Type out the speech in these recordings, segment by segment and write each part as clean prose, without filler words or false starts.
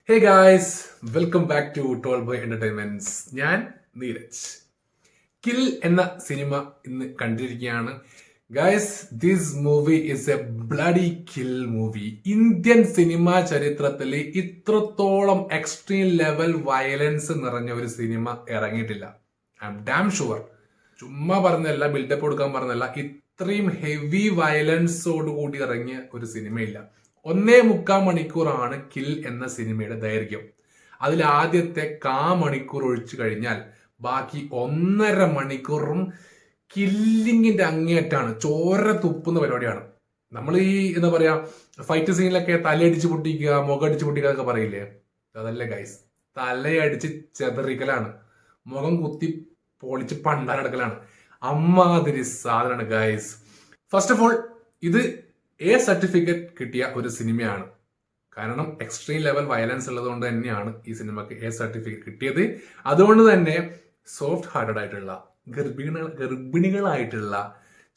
Hey guys, welcome back to Tall Boy Entertainments. ഞാൻ Neeraj. Kill എന്ന cinema ഇന്ന് കണ്ടിരിക്കുകയാണ്. Guys, this movie is a bloody kill movie. Indian cinema ചരിത്രത്തിൽ ഇത്രത്തോളം extreme level violence നിറഞ്ഞ ഒരു സിനിമ ഇറങ്ങിയിട്ടില്ല. I'm damn sure. ചുമ്മാ പറഞ്ഞല്ല, ബിൽഡപ്പ് കൊടുക്കാൻ പറഞ്ഞല്ല, ഇത്രയും ഹെവി വയലൻസോട് കൂടി ഇറങ്ങിയ ഒരു സിനിമയില്ല. 1.25 മണിക്കൂറാണ് കിൽ എന്ന സിനിമയുടെ ദൈർഘ്യം. അതിൽ ആദ്യത്തെ മണിക്കൂർ ഒഴിച്ചു കഴിഞ്ഞാൽ ബാക്കി 1.5 മണിക്കൂറും കില്ലിങ്ങിന്റെ അങ്ങേയറ്റാണ്. ചോര തുപ്പുന്ന പരിപാടിയാണ്. നമ്മൾ ഈ എന്താ പറയാ, ഫൈറ്റ് സീനിലൊക്കെ തലയടിച്ച് പൊട്ടിക്കുക, മുഖടിച്ച് പൊട്ടിക്കുക എന്നൊക്കെ പറയില്ലേ, അതല്ലേ ഗൈസ്. തലയടിച്ച് ചെതറിക്കലാണ്, മുഖം കുത്തി പൊളിച്ച് പണ്ടാരടക്കലാണ്. അമ്മാതിരി സാധനമാണ് ഗൈസ്. ഫസ്റ്റ് ഓഫ് ഓൾ, ഇത് സർട്ടിഫിക്കറ്റ് കിട്ടിയ ഒരു സിനിമയാണ്. കാരണം എക്സ്ട്രീം ലെവൽ വയലൻസ് ഉള്ളത് കൊണ്ട് തന്നെയാണ് ഈ സിനിമക്ക് സർട്ടിഫിക്കറ്റ് കിട്ടിയത്. അതുകൊണ്ട് തന്നെ സോഫ്റ്റ് ഹാർട്ടഡ് ആയിട്ടുള്ള ഗർഭിണികളായിട്ടുള്ള,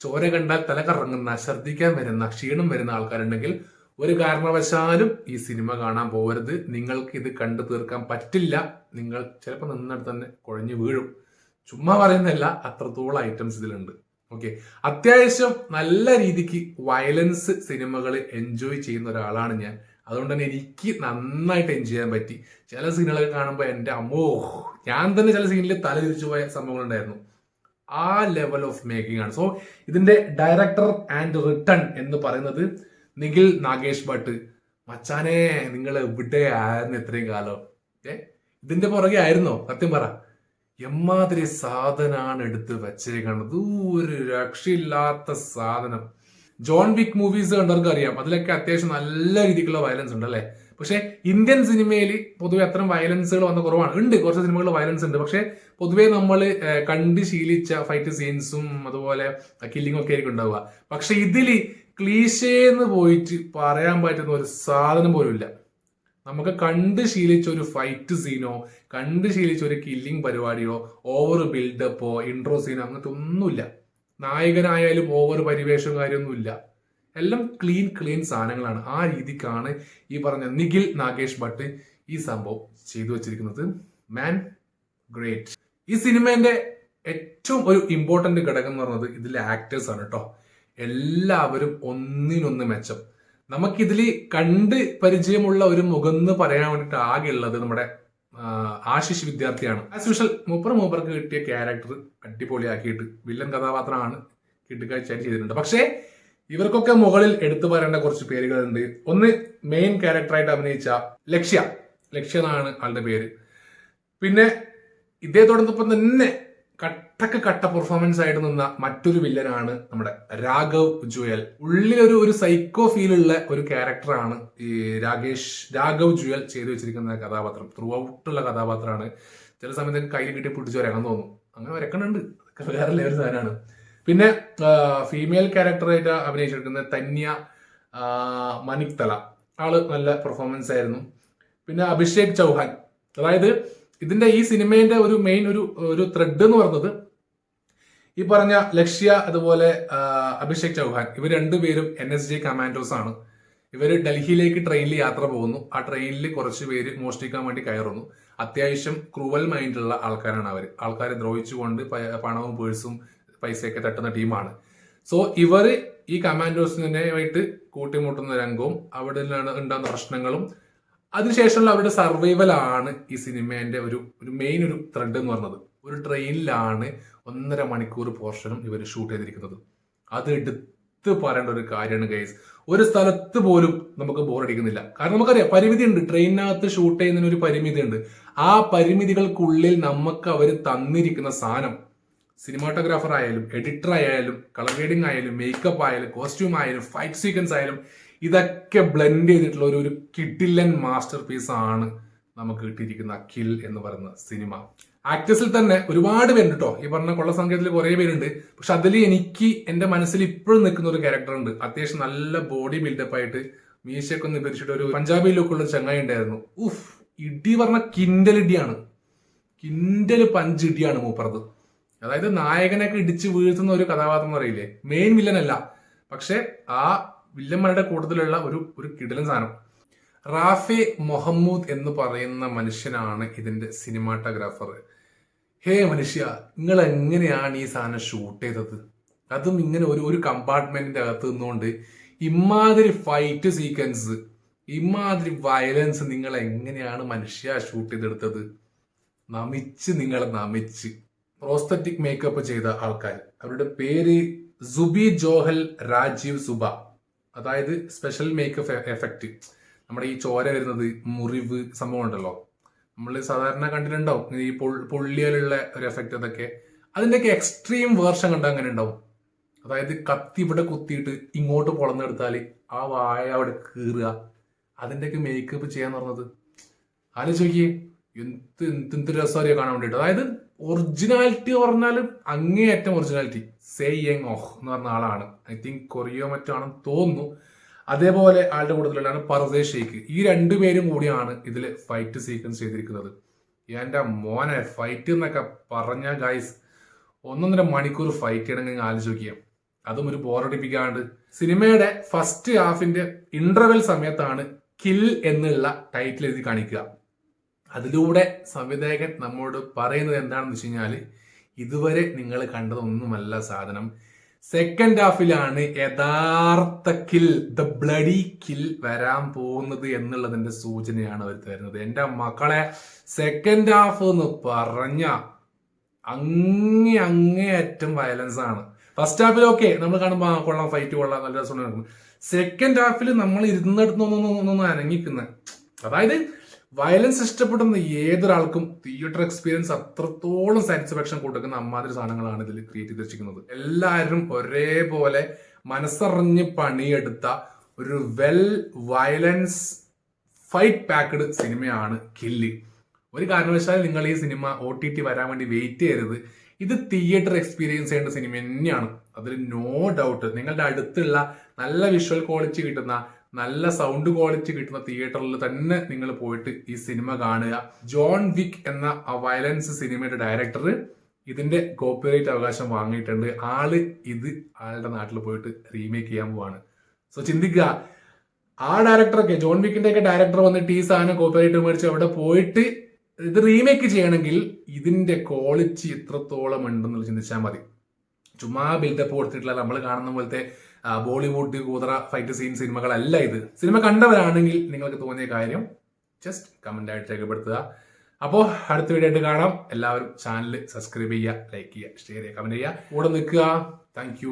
ചോര കണ്ടാൽ തല കറങ്ങുന്ന, ഛർദ്ദിക്കാൻ വരുന്ന, ക്ഷീണം വരുന്ന ആൾക്കാരുണ്ടെങ്കിൽ ഒരു കാരണവശാലും ഈ സിനിമ കാണാൻ പോകരുത്. നിങ്ങൾക്ക് ഇത് കണ്ടു തീർക്കാൻ പറ്റില്ല. നിങ്ങൾ ചിലപ്പോൾ നിന്നിടത്ത് തന്നെ കുഴഞ്ഞു വീഴും. ചുമ്മാ പറയുന്നതല്ല, അത്രത്തോളം ഐറ്റംസ് ഇതിലുണ്ട്. ഓക്കെ, അത്യാവശ്യം നല്ല രീതിക്ക് വയലൻസ് സിനിമകൾ എൻജോയ് ചെയ്യുന്ന ഒരാളാണ് ഞാൻ. അതുകൊണ്ട് തന്നെ എനിക്ക് നന്നായിട്ട് എൻജോയ് ചെയ്യാൻ പറ്റി. ചില സീനുകളൊക്കെ കാണുമ്പോൾ എൻ്റെ അമ്മോ, ഞാൻ തന്നെ ചില സീനിൽ തല തിരിച്ചു പോയ സംഭവങ്ങൾ ഉണ്ടായിരുന്നു. ആ ലെവൽ ഓഫ് മേക്കിംഗ് ആണ്. സോ ഇതിന്റെ ഡയറക്ടർ ആൻഡ് റിട്ടൺ എന്ന് പറയുന്നത് നിഖിൽ നാഗേഷ് ഭട്ട്. മച്ചാനെ, നിങ്ങൾ എവിടെ ആയിരുന്നു ഇത്രയും കാലം? ഇതിന്റെ പുറകെ ആയിരുന്നോ? സത്യം പറ. എമ്മാതിരി സാധനാണ് എടുത്ത് വെച്ചേക്കണത്. ഒരു രക്ഷയില്ലാത്ത സാധനം. ജോൺ വിക്ക് മൂവീസ് കണ്ടവർക്ക് അറിയാം, അതിലൊക്കെ അത്യാവശ്യം നല്ല രീതിക്കുള്ള വയലൻസ് ഉണ്ട് അല്ലെ. പക്ഷെ ഇന്ത്യൻ സിനിമയിൽ പൊതുവെ അത്തരം വയലൻസുകൾ വന്ന കുറവാണ്. ഉണ്ട്, കുറച്ച് സിനിമകളിൽ വയലൻസ് ഉണ്ട്. പക്ഷെ പൊതുവെ നമ്മൾ കണ്ട് ശീലിച്ച ഫൈറ്റ് സീൻസും അതുപോലെ കില്ലിംഗ് ഒക്കെ ആയിരിക്കും ഉണ്ടാവുക. പക്ഷെ ഇതില് ക്ലീശേന്ന് പോയിട്ട് പറയാൻ പറ്റുന്ന ഒരു സാധനം പോലും ഇല്ല. നമുക്ക് കണ്ട് ശീലിച്ച ഒരു ഫൈറ്റ് സീനോ, കണ്ട് ശീലിച്ച ഒരു കില്ലിംഗ് പരിപാടിയോ, ഓവർ ബിൽഡപ്പോ, ഇൻട്രോ സീനോ, അങ്ങനത്തെ ഒന്നുമില്ല. നായകനായാലും ഓവർ പരിവേഷവും കാര്യമൊന്നുമില്ല. എല്ലാം ക്ലീൻ സാധനങ്ങളാണ്. ആ രീതിക്കാണ് ഈ പറഞ്ഞ നിഖിൽ നാഗേഷ് ഭട്ട് ഈ സംഭവം ചെയ്തു വെച്ചിരിക്കുന്നത്. മാൻ, ഗ്രേറ്റ്. ഈ സിനിമേന്റെ ഏറ്റവും ഒരു ഇമ്പോർട്ടന്റ് ഘടകം എന്ന് പറയുന്നത് ഇതിലെ ആക്ടേഴ്സ് ആണ് കേട്ടോ. എല്ലാവരും ഒന്നിനൊന്ന് മെച്ചം. നമുക്കിതിൽ കണ്ട് പരിചയമുള്ള ഒരു മുഖം എന്ന് പറയാൻ വേണ്ടിയിട്ട് ആകെ ഉള്ളത് നമ്മുടെ ആശിഷ് വിദ്യാർത്ഥിയാണ്. ആസ് യൂഷ്വൽ മൂപ്പർക്ക് കിട്ടിയ ക്യാരക്ടർ അടിപൊളിയാക്കിയിട്ട് വില്ലൻ കഥാപാത്രമാണ് കിട്ടുകാഴ്ചയായിട്ട് ചെയ്തിട്ടുണ്ട്. പക്ഷേ ഇവർക്കൊക്കെ മുകളിൽ എടുത്തു പറയേണ്ട കുറച്ച് പേരുകളുണ്ട്. ഒന്ന്, മെയിൻ ക്യാരക്ടറായിട്ട് അഭിനയിച്ച ലക്ഷ്യ എന്നാണ് ആളുടെ പേര്. പിന്നെ ഇദ്ദേഹത്തോടൊപ്പം തന്നെ കട്ട പെർഫോമൻസ് ആയിട്ട് നിന്ന മറ്റൊരു വില്ലനാണ് നമ്മുടെ രാഘവ് ജുയൽ. ഉള്ളിലൊരു സൈക്കോ ഫീലുള്ള ഒരു ക്യാരക്ടറാണ് ഈ രാഘവ് ജുയൽ ചെയ്തു വെച്ചിരിക്കുന്ന കഥാപാത്രം. ത്രൂ ഔട്ടുള്ള കഥാപാത്രമാണ്. ചില സമയത്ത് കയ്യിൽ കിട്ടി പിടിച്ചു വരക്കാൻ തോന്നും. അങ്ങനെ വരക്കണുണ്ട്, അതൊക്കെ വേറെ ലെവൽ സാധനമാണ്. പിന്നെ ഫീമെയിൽ ക്യാരക്ടറായിട്ട് അഭിനയിച്ചിരിക്കുന്ന തന്യ മനിക്തല, ആള് നല്ല പെർഫോമൻസ് ആയിരുന്നു. പിന്നെ അഭിഷേക് ചൗഹാൻ. അതായത് ഇതിന്റെ ഈ സിനിമേന്റെ ഒരു മെയിൻ ഒരു ത്രെഡ് എന്ന് പറയുന്നത് ഈ പറഞ്ഞ ലക്ഷ്യ അതുപോലെ അഭിഷേക് ചൗഹാൻ, ഇവർ രണ്ടുപേരും NSG കമാൻഡോസ് ആണ്. ഇവര് ഡൽഹിയിലേക്ക് ട്രെയിനിൽ യാത്ര പോകുന്നു. ആ ട്രെയിനിൽ കുറച്ച് പേര് മോഷ്ടിക്കാൻ വേണ്ടി കയറുന്നു. അത്യാവശ്യം ക്രൂവൽ മൈൻഡുള്ള ആൾക്കാരാണ് അവർ. ആൾക്കാരെ ദ്രോഹിച്ചുകൊണ്ട് പണവും പേഴ്സും പൈസയൊക്കെ തട്ടുന്ന ടീമാണ്. സോ ഇവര് ഈ കമാൻഡോസിനായിട്ട് കൂട്ടിമുട്ടുന്ന രംഗവും അവിടെ ഉണ്ടാകുന്ന പ്രശ്നങ്ങളും അതിനുശേഷമുള്ള അവരുടെ സർവൈവലാണ് ഈ സിനിമേന്റെ ഒരു മെയിൻ ഒരു ത്രെഡ് എന്ന് പറയുന്നത്. ഒരു ട്രെയിനിലാണ് 1.5 മണിക്കൂർ പോർഷനും ഇവർ ഷൂട്ട് ചെയ്തിരിക്കുന്നത്. അത് എടുത്ത് പറയേണ്ട ഒരു കാര്യമാണ് ഗൈസ്. ഒരു സ്ഥലത്ത് പോലും നമുക്ക് ബോറടിക്കുന്നില്ല. കാരണം നമുക്കറിയാം, പരിമിതി ഉണ്ട്. ട്രെയിനിനകത്ത് ഷൂട്ട് ചെയ്യുന്നതിന് ഒരു പരിമിതി ഉണ്ട്. ആ പരിമിതികൾക്കുള്ളിൽ നമുക്ക് അവർ തന്നിരിക്കുന്ന സാധനം, സിനിമാറ്റോഗ്രാഫർ ആയാലും എഡിറ്റർ ആയാലും കളർ ഗ്രേഡിംഗ് ആയാലും മേക്കപ്പ് ആയാലും കോസ്റ്റ്യൂം ആയാലും ഫൈറ്റ് സീക്വൻസ് ആയാലും, ഇതൊക്കെ ബ്ലെൻഡ് ചെയ്തിട്ടുള്ള ഒരു കിഡിലൻ മാസ്റ്റർ പീസ് ആണ് നമുക്ക് കിട്ടിയിരിക്കുന്ന കിൽ എന്ന് പറയുന്ന സിനിമ. ആക്ടേഴ്സിൽ തന്നെ ഒരുപാട് പേരുണ്ട് കേട്ടോ. ഈ പറഞ്ഞ കൊള്ള സംഖ്യത്തിൽ കുറെ പേരുണ്ട്. പക്ഷെ അതിൽ എനിക്ക് എന്റെ മനസ്സിൽ ഇപ്പോഴും നിൽക്കുന്ന ഒരു ക്യാരക്ടർ ഉണ്ട്. അത്യാവശ്യം നല്ല ബോഡി ബിൽഡപ്പ് ആയിട്ട് മീശയൊക്കെ ഒന്ന് പിരിച്ചിട്ട് ഒരു പഞ്ചാബി ലുക്കുള്ള ചങ്ങായി ഉണ്ടായിരുന്നു. ഇടി പറഞ്ഞ കിൻഡലിടിയാണ്, പഞ്ച് ഇടിയാണ് മൂപ്പറത്. അതായത് നായകനൊക്കെ ഇടിച്ച് വീഴ്ത്തുന്ന ഒരു കഥാപാത്രം എന്ന് പറയില്ലേ, മെയിൻ വില്ലൻ അല്ല, പക്ഷെ ആ വില്ലന്മാരുടെ കൂട്ടത്തിലുള്ള ഒരു കിടിലൻ സാധനം. റാഫി മുഹമ്മൂദ് എന്ന് പറയുന്ന മനുഷ്യനാണ് ഇതിന്റെ സിനിമാറ്റോഗ്രാഫർ. ഹേ മനുഷ്യ, നിങ്ങൾ എങ്ങനെയാണ് ഈ സാധനം ഷൂട്ട് ചെയ്തത്? അതും ഇങ്ങനെ ഒരു കമ്പാർട്ട്മെന്റിന്റെ അകത്ത് നിന്നുകൊണ്ട് ഇമാതിരി ഫൈറ്റ് സീക്വൻസ്, ഇമാതിരി വയലൻസ് നിങ്ങൾ എങ്ങനെയാണ് മനുഷ്യ ഷൂട്ട് ചെയ്തെടുത്തത്? നിങ്ങളെ നമിച്ച്. പ്രോസ്തറ്റിക് മേക്കപ്പ് ചെയ്ത ആൾക്കാർ, അവരുടെ പേര് സുബി ജോഹൽ രാജീവ് സുബ. അതായത് സ്പെഷ്യൽ മേക്കപ്പ് എഫക്റ്റ്, നമ്മുടെ ഈ ചോര വരുന്നത്, മുറിവ് സംഭവം ഉണ്ടല്ലോ, നമ്മൾ സാധാരണ കണ്ടിട്ടുണ്ടാവും ഈ പൊള്ളിയാലുള്ള ഒരു എഫക്റ്റ്. അതൊക്കെ അതിന്റെയൊക്കെ എക്സ്ട്രീം വേർഷൻ കണ്ടാൽ അങ്ങനെ ഉണ്ടാവും. അതായത് കത്തി ഇവിടെ കുത്തിയിട്ട് ഇങ്ങോട്ട് പൊളന്നെടുത്താൽ ആ വായ അവിടെ കീറുക, അതിന്റെയൊക്കെ മേക്കപ്പ് ചെയ്യാന്ന് പറഞ്ഞത് ആലോചിക്കേ. എന്ത് രസമായിരിക്കും കാണാൻ വേണ്ടിയിട്ട്. അതായത് ഒറിജിനാലിറ്റി പറഞ്ഞാൽ അങ്ങേയറ്റം ഒറിജിനാലിറ്റി. സേ യെങ് ഓഹ് എന്ന് പറഞ്ഞ ആളാണ്, ഐ തിങ്ക് കൊറിയോ മറ്റോ ആണെന്ന് തോന്നുന്നു. അതേപോലെ ആളുടെ കൂട്ടത്തിലുള്ളതാണ് പർവേസ് ഷെയ്ഖ്. ഈ രണ്ടുപേരും കൂടിയാണ് ഇതിൽ ഫൈറ്റ് സീക്വൻസ് ചെയ്തിരിക്കുന്നത്. എന്റെ മോനെ, ഫൈറ്റ് എന്നൊക്കെ പറഞ്ഞ ഗൈസ് 1.5 മണിക്കൂർ ഫൈറ്റ് ചെയ്യണമെങ്കിൽ ആലോചിക്കുക. അതും ഒരു ബോറടിപ്പിക്കാണ്ട്. സിനിമയുടെ ഫസ്റ്റ് ഹാഫിന്റെ ഇന്റർവെൽ സമയത്താണ് കിൽ എന്നുള്ള ടൈറ്റിൽ എഴുതി കാണിക്കുക. അതിലൂടെ സംവിധായകൻ നമ്മോട് പറയുന്നത് എന്താണെന്ന് വെച്ച് കഴിഞ്ഞാൽ, ഇതുവരെ നിങ്ങൾ കണ്ടതൊന്നുമല്ല സാധനം, സെക്കൻഡ് ഹാഫിലാണ് യഥാർത്ഥ കിൽ, ദ ബ്ലഡി കിൽ വരാൻ പോകുന്നത് എന്നുള്ളതിന്റെ സൂചനയാണ് അവർ തരുന്നത്. എന്റെ മക്കളെ, സെക്കൻഡ് ഹാഫ് എന്ന് പറഞ്ഞ അങ്ങേയറ്റം വയലൻസ് ആണ്. ഫസ്റ്റ് ഹാഫിലൊക്കെ നമ്മൾ കാണുമ്പോൾ കൊള്ളാം, ഫൈറ്റ് കൊള്ളാം, നല്ല രസം. സെക്കൻഡ് ഹാഫിൽ നമ്മൾ ഇരുന്നിടത്തുനിന്നൊന്നും അനങ്ങിക്കുന്ന, അതായത് വയലൻസ് ഇഷ്ടപ്പെടുന്ന ഏതൊരാൾക്കും തിയേറ്റർ എക്സ്പീരിയൻസ് അത്രത്തോളം സാറ്റിസ്ഫാക്ഷൻ കൊടുക്കുന്ന അമ്മാതിരി സാധനങ്ങളാണ് ഇതിൽ ക്രിയേറ്റ് ചെയ്ത് വെച്ചിരിക്കുന്നത്. എല്ലാവരും ഒരേപോലെ മനസ്സറിഞ്ഞ് പണിയെടുത്ത ഒരു വെൽ വയലൻസ് ഫൈറ്റ് പാക്ഡ് സിനിമയാണ് കില്ല്. ഒരു കാരണവശാലും നിങ്ങൾ ഈ സിനിമ OTT വരാൻ വേണ്ടി വെയിറ്റ് ചെയ്യരുത്. ഇത് തിയേറ്റർ എക്സ്പീരിയൻസ് ചെയ്യേണ്ട സിനിമ തന്നെയാണ്, അതിൽ നോ ഡൗട്ട്. നിങ്ങളുടെ അടുത്തുള്ള നല്ല വിഷ്വൽ ക്വാളിറ്റി കിട്ടുന്ന, നല്ല സൗണ്ട് ക്വാളിറ്റി കിട്ടുന്ന തിയേറ്ററിൽ തന്നെ നിങ്ങൾ പോയിട്ട് ഈ സിനിമ കാണുക. ജോൺ വിക്ക് എന്ന വയലൻസ് സിനിമയുടെ ഡയറക്ടർ ഇതിന്റെ കോപ്പിറൈറ്റ് അവകാശം വാങ്ങിയിട്ടുണ്ട്. ആളുടെ നാട്ടിൽ പോയിട്ട് റീമേക്ക് ചെയ്യാൻ പോവാണ്. സോ ചിന്തിക്കുക, ആ ഡയറക്ടറൊക്കെ, ജോൺ വിക്കിന്റെ ഒക്കെ ഡയറക്ടർ വന്നിട്ട് ഈ സാധനം കോപ്പിറൈറ്റ് മേടിച്ച് അവിടെ പോയിട്ട് ഇത് റീമേക്ക് ചെയ്യണമെങ്കിൽ ഇതിന്റെ ക്വാളിറ്റി എത്രത്തോളം ഉണ്ടെന്നുള്ള ചിന്തിച്ചാൽ മതി. ചുമ്മാ ബിൽഡപ്പ് കൊടുത്തിട്ടുള്ള നമ്മൾ കാണുന്ന പോലത്തെ ബോളിവുഡ് കൂതറ ഫൈറ്റ് സീൻ സിനിമകളല്ല ഇത്. സിനിമ കണ്ടവരാണെങ്കിൽ നിങ്ങൾക്ക് തോന്നിയ കാര്യം ജസ്റ്റ് കമന്റ് ആയിട്ട് രേഖപ്പെടുത്തുക. അപ്പോൾ അടുത്ത വീഡിയോ ആയിട്ട് കാണാം. എല്ലാവരും ചാനൽ സബ്സ്ക്രൈബ് ചെയ്യുക, ലൈക്ക് ചെയ്യുക, ഷെയർ ചെയ്യുക, കമന്റ് ചെയ്യുക, കൂടെ നിൽക്കുക. താങ്ക്